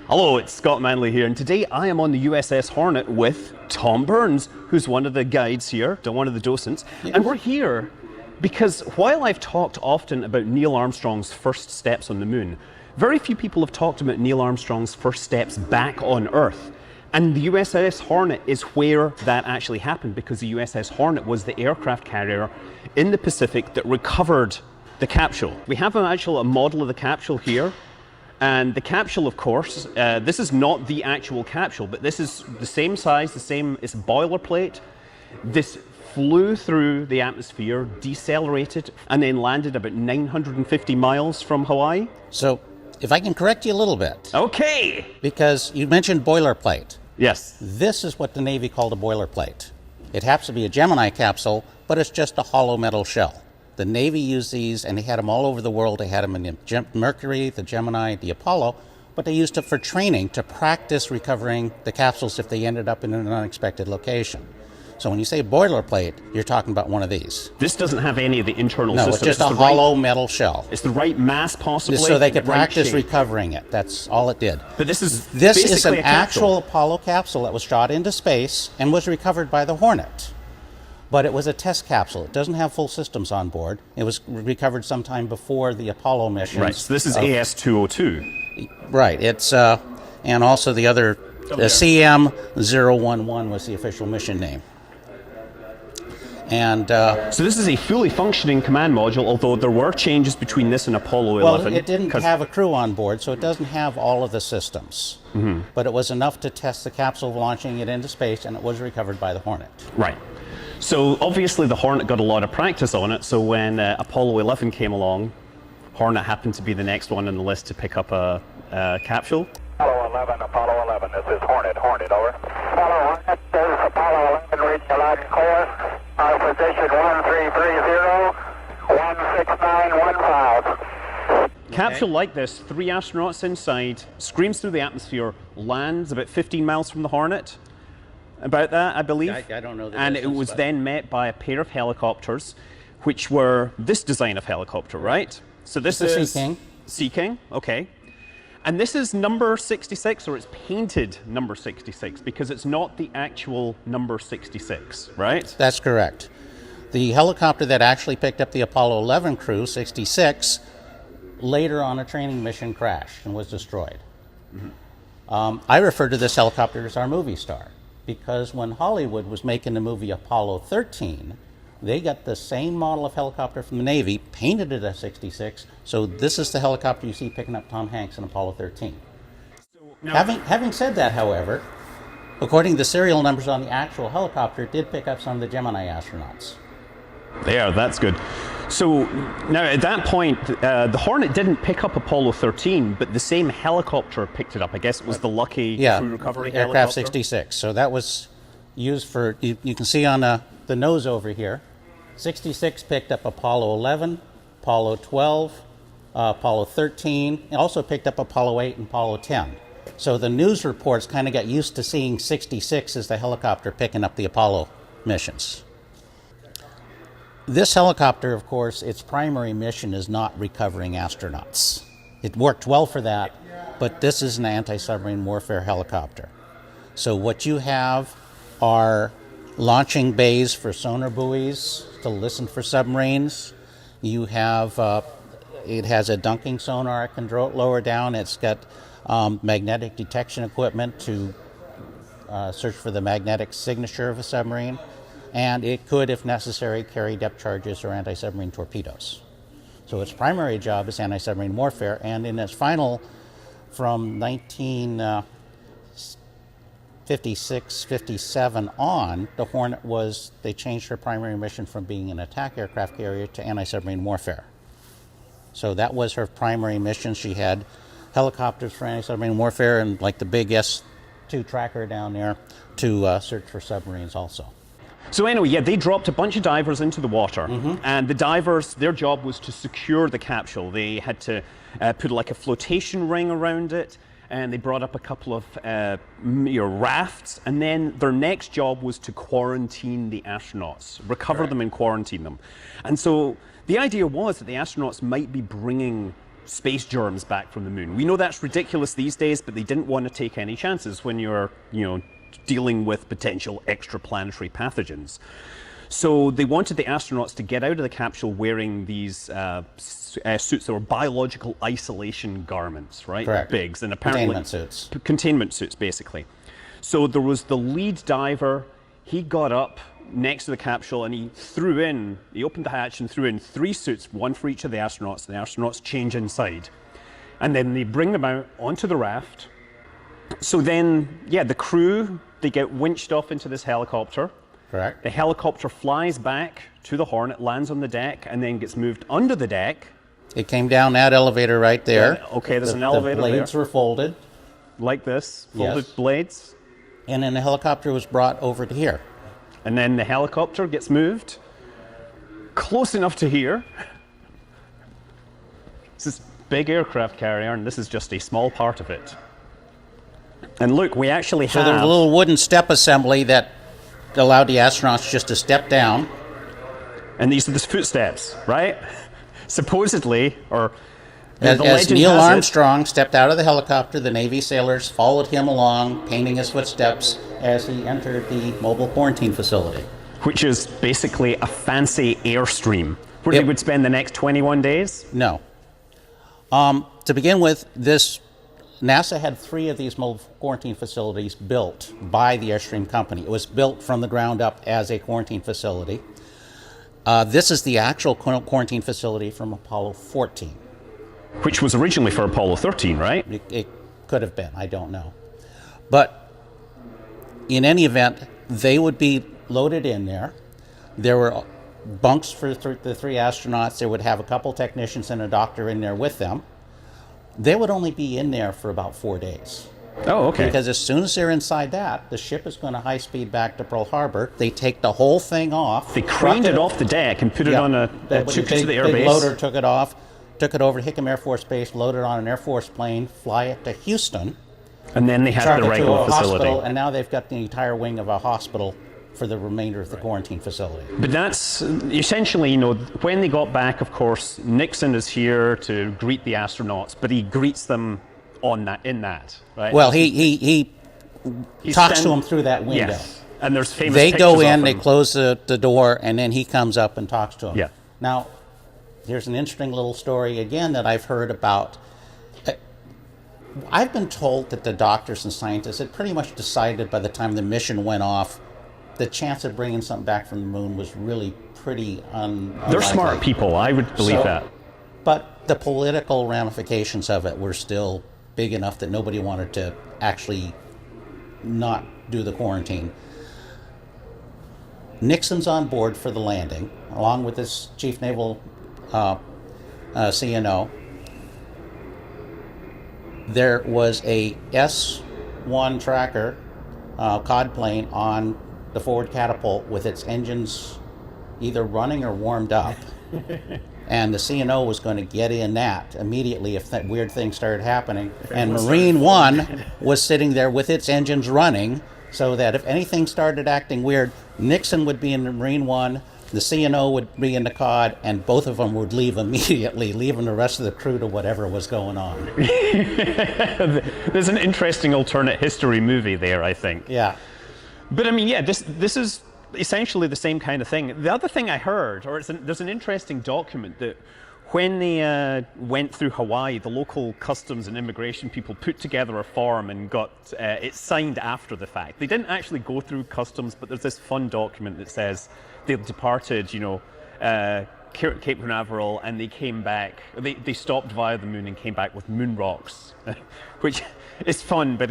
Hello, it's Scott Manley here, and today I am on the USS Hornet with Tom Burns, who's one of the guides here, one of the docents, and we're here because while I've talked often about Neil Armstrong's first steps on the moon, very few people have talked about Neil Armstrong's first steps back on Earth. And the USS Hornet is where that actually happened, because the USS Hornet was the aircraft carrier in the Pacific that recovered the capsule. We have a model of the capsule here. And the capsule, of course, this is not the actual capsule, but this is the same size, it's a boilerplate. This flew through the atmosphere, decelerated, and then landed about 950 miles from Hawaii. So, if I can correct you a little bit. Okay! Because you mentioned boilerplate. Yes. This is what the Navy called a boilerplate. It happens to be a Gemini capsule, but it's just a hollow metal shell. The Navy used these, and they had them all over the world. They had them in the Mercury, the Gemini, the Apollo, but they used it for training to practice recovering the capsules if they ended up in an unexpected location. So when you say boilerplate, you're talking about one of these. This doesn't have any of the internal No, systems. it's just a hollow metal shell. It's the right mass, possibly. So they could practice recovering it. That's all it did. But this is an actual Apollo capsule that was shot into space and was recovered by the Hornet. But it was a test capsule. It doesn't have full systems on board. It was recovered sometime before the Apollo missions. Right, so this is AS-202. Right, it's, and also the other, the CM-011 was the official mission name. And so this is a fully functioning command module, although there were changes between this and Apollo 11. Well, it didn't have a crew on board, so it doesn't have all of the systems. Mm-hmm. But it was enough to test the capsule, launching it into space, and it was recovered by the Hornet. Right. So obviously the Hornet got a lot of practice on it, so when Apollo 11 came along, Hornet happened to be the next one on the list to pick up a capsule. Apollo 11, this is Hornet, over. Apollo Hornet, this is Apollo 11, reading your loud course. Our position 1330, 16915. Capsule like this, 3 astronauts inside, screams through the atmosphere, lands about 15 miles from the Hornet. About that, I believe. I don't know the And distance, it was then met by a pair of helicopters, which were this design of helicopter, right? So this is Sea King. Sea King, okay. And this is number 66, or it's painted number 66, because it's not the actual number 66, right? That's correct. The helicopter that actually picked up the Apollo 11 crew, 66, later on a training mission crashed and was destroyed. Mm-hmm. I refer to this helicopter as our movie star, because when Hollywood was making the movie Apollo 13, they got the same model of helicopter from the Navy, painted it as 66, so this is the helicopter you see picking up Tom Hanks in Apollo 13. Having said that, however, according to the serial numbers on the actual helicopter, it did pick up some of the Gemini astronauts. There, that's good. So now at that point, the Hornet didn't pick up Apollo 13, but the same helicopter picked it up. I guess it was the lucky crew recovery aircraft helicopter. 66. So that was used for, you can see on the nose over here, 66 picked up Apollo 11, Apollo 12, Apollo 13, and also picked up Apollo 8 and Apollo 10. So the news reports kind of got used to seeing 66 as the helicopter picking up the Apollo missions. This helicopter, of course, its primary mission is not recovering astronauts. It worked well for that, but this is an anti-submarine warfare helicopter. So what you have are launching bays for sonar buoys to listen for submarines. You have, it has a dunking sonar it can lower down. It's got magnetic detection equipment to search for the magnetic signature of a submarine. And it could, if necessary, carry depth charges or anti-submarine torpedoes. So its primary job is anti-submarine warfare, and in its final, from 1956, 57 on, the Hornet they changed her primary mission from being an attack aircraft carrier to anti-submarine warfare. So that was her primary mission. She had helicopters for anti-submarine warfare and like the big S-2 tracker down there to search for submarines also. So anyway, yeah, they dropped a bunch of divers into the water, and the divers, their job was to secure the capsule. They had to put like a flotation ring around it, and they brought up a couple of rafts, and then their next job was to quarantine the astronauts, recover them and quarantine them. And so the idea was that the astronauts might be bringing space germs back from the moon. We know that's ridiculous these days, but they didn't want to take any chances when you're, dealing with potential extraplanetary pathogens. So they wanted the astronauts to get out of the capsule wearing these suits that were biological isolation garments, right? Correct. Bigs, and apparently containment suits, basically. So there was the lead diver. He got up next to the capsule and he opened the hatch and threw in 3 suits, one for each of the astronauts. And the astronauts change inside, and then they bring them out onto the raft. So then, the crew, they get winched off into this helicopter. Correct. The helicopter flies back to the Hornet, lands on the deck, and then gets moved under the deck. It came down that elevator right there. Yeah, okay, there's an elevator there. The blades were folded. Like this, folded blades. And then the helicopter was brought over to here. And then the helicopter gets moved close enough to here. This is big aircraft carrier, and this is just a small part of it. And look, we actually have... So there's a little wooden step assembly that allowed the astronauts just to step down. And these are the footsteps, right? Supposedly, or... As Neil Armstrong stepped out of the helicopter, the Navy sailors followed him along, painting his footsteps as he entered the mobile quarantine facility. Which is basically a fancy airstream, where they would spend the next 21 days? No. To begin with, NASA had 3 of these mobile quarantine facilities built by the Airstream Company. It was built from the ground up as a quarantine facility. This is the actual quarantine facility from Apollo 14. Which was originally for Apollo 13, right? It could have been, I don't know. But in any event, they would be loaded in there. There were bunks for the 3 astronauts. They would have a couple technicians and a doctor in there with them. They would only be in there for about 4 days. Oh, okay. Because as soon as they're inside that, the ship is going to high speed back to Pearl Harbor. They take the whole thing off. They craned it off the deck and put it on took it to the airbase. The loader took it off, took it over to Hickam Air Force Base, loaded it on an Air Force plane, fly it to Houston. And then they had the regular facility. Hospital, and now they've got the entire wing of a hospital for the remainder of the quarantine facility. But that's essentially, when they got back, of course, Nixon is here to greet the astronauts, but he greets them in that, right? Well, he talks to them through that window. Yes, and there's famous They pictures go in, of they him. close the door, and then he comes up and talks to them. Yeah. Now, here's an interesting little story again that I've heard about. I've been told that the doctors and scientists had pretty much decided by the time the mission went off, the chance of bringing something back from the moon was really pretty unlikely. They're smart people, I would believe that. But the political ramifications of it were still big enough that nobody wanted to actually not do the quarantine. Nixon's on board for the landing, along with his chief naval CNO. There was a S-1 tracker COD plane on the forward catapult with its engines either running or warmed up. And the CNO was going to get in that immediately if that weird thing started happening. And Marine 1 was sitting there with its engines running so that if anything started acting weird, Nixon would be in the Marine 1, the CNO would be in the COD, and both of them would leave immediately, leaving the rest of the crew to whatever was going on. There's an interesting alternate history movie there, I think. Yeah. But I mean, yeah, this is essentially the same kind of thing. The other thing I heard, there's an interesting document that when they went through Hawaii, the local customs and immigration people put together a form and got it signed after the fact. They didn't actually go through customs, but there's this fun document that says they departed, Cape Canaveral, and they came back. They stopped via the moon and came back with moon rocks, which is fun, but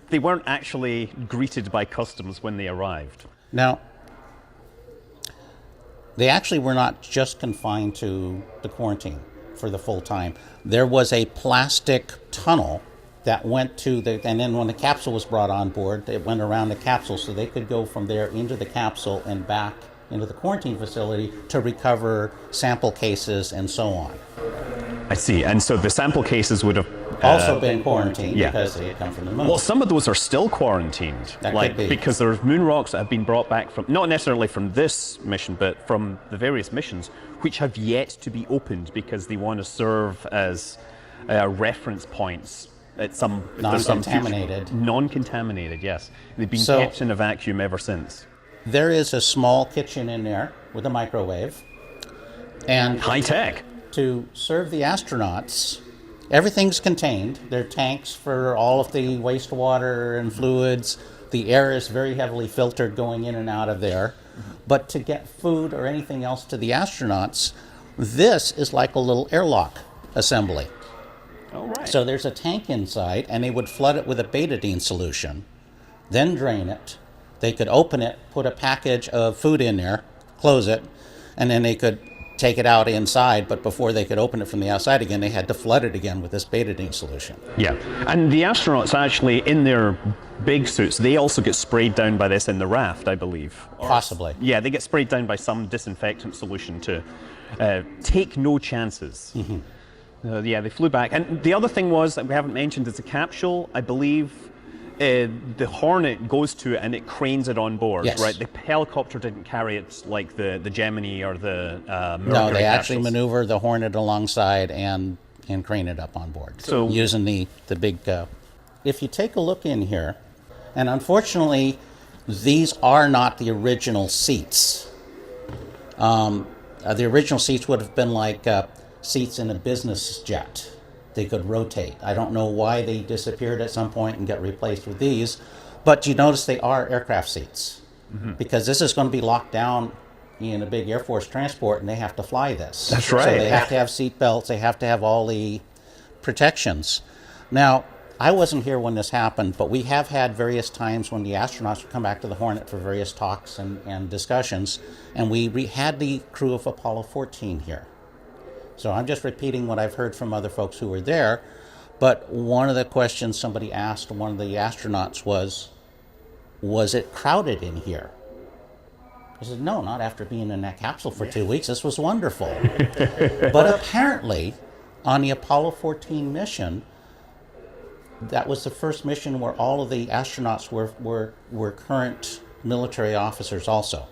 they weren't actually greeted by customs when they arrived. Now, they actually were not just confined to the quarantine for the full time. There was a plastic tunnel that went to and then when the capsule was brought on board, it went around the capsule so they could go from there into the capsule and back into the quarantine facility to recover sample cases and so on. I see. And so the sample cases would have also been quarantined because they had come from the moon. Well, some of those are still quarantined, that could be. Because there's moon rocks that have been brought back from, not necessarily from this mission, but from the various missions, which have yet to be opened because they want to serve as reference points at some Non-contaminated. Non-contaminated, yes. They've been So- kept in a vacuum ever since. There is a small kitchen in there with a microwave. And High tech. to serve the astronauts, everything's contained. There are tanks for all of the wastewater and fluids. The air is very heavily filtered going in and out of there. But to get food or anything else to the astronauts, this is like a little airlock assembly. All right. So there's a tank inside, and they would flood it with a betadine solution, then drain it. They could open it, put a package of food in there, close it, and then they could take it out inside, but before they could open it from the outside again, they had to flood it again with this betadine solution. Yeah, and the astronauts actually, in their big suits, they also get sprayed down by this in the raft, I believe. Possibly. Yeah, they get sprayed down by some disinfectant solution to take no chances. Yeah, they flew back. And the other thing was that we haven't mentioned is a capsule. I believe the Hornet goes to it and it cranes it on board, Yes. right? The helicopter didn't carry it like the Gemini or the Mercury No, they actually capsules. maneuver the Hornet alongside and crane it up on board. So- using the big. If you take a look in here, and unfortunately, these are not the original seats. The original seats would have been like seats in a business jet. They could rotate. I don't know why they disappeared at some point and got replaced with these, but you notice they are aircraft seats because this is going to be locked down in a big Air Force transport, and they have to fly this. That's right. So they have to have seat belts. They have to have all the protections. Now, I wasn't here when this happened, but we have had various times when the astronauts would come back to the Hornet for various talks and discussions, and we had the crew of Apollo 14 here. So I'm just repeating what I've heard from other folks who were there, but one of the questions somebody asked one of the astronauts was it crowded in here? I said, no, not after being in that capsule for 2 weeks. This was wonderful. But apparently, on the Apollo 14 mission, that was the first mission where all of the astronauts were current military officers also.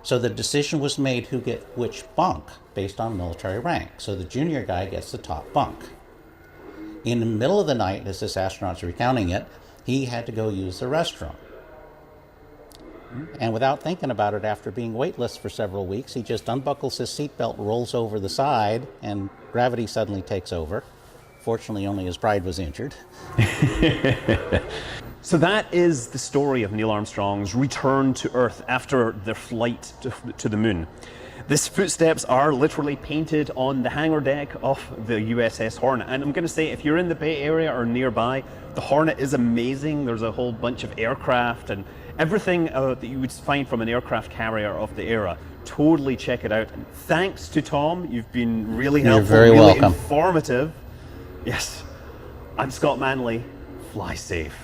So the decision was made who get which bunk based on military rank. So the junior guy gets the top bunk. In the middle of the night, as this astronaut's recounting it, he had to go use the restroom. And without thinking about it, after being weightless for several weeks, he just unbuckles his seatbelt, rolls over the side, and gravity suddenly takes over. Fortunately, only his pride was injured. So that is the story of Neil Armstrong's return to Earth after their flight to the moon. These footsteps are literally painted on the hangar deck of the USS Hornet. And I'm going to say, if you're in the Bay Area or nearby, the Hornet is amazing. There's a whole bunch of aircraft and everything that you would find from an aircraft carrier of the era. Totally check it out. And thanks to Tom. You've been really helpful, very really welcome. informative. Yes. I'm Scott Manley. Fly safe.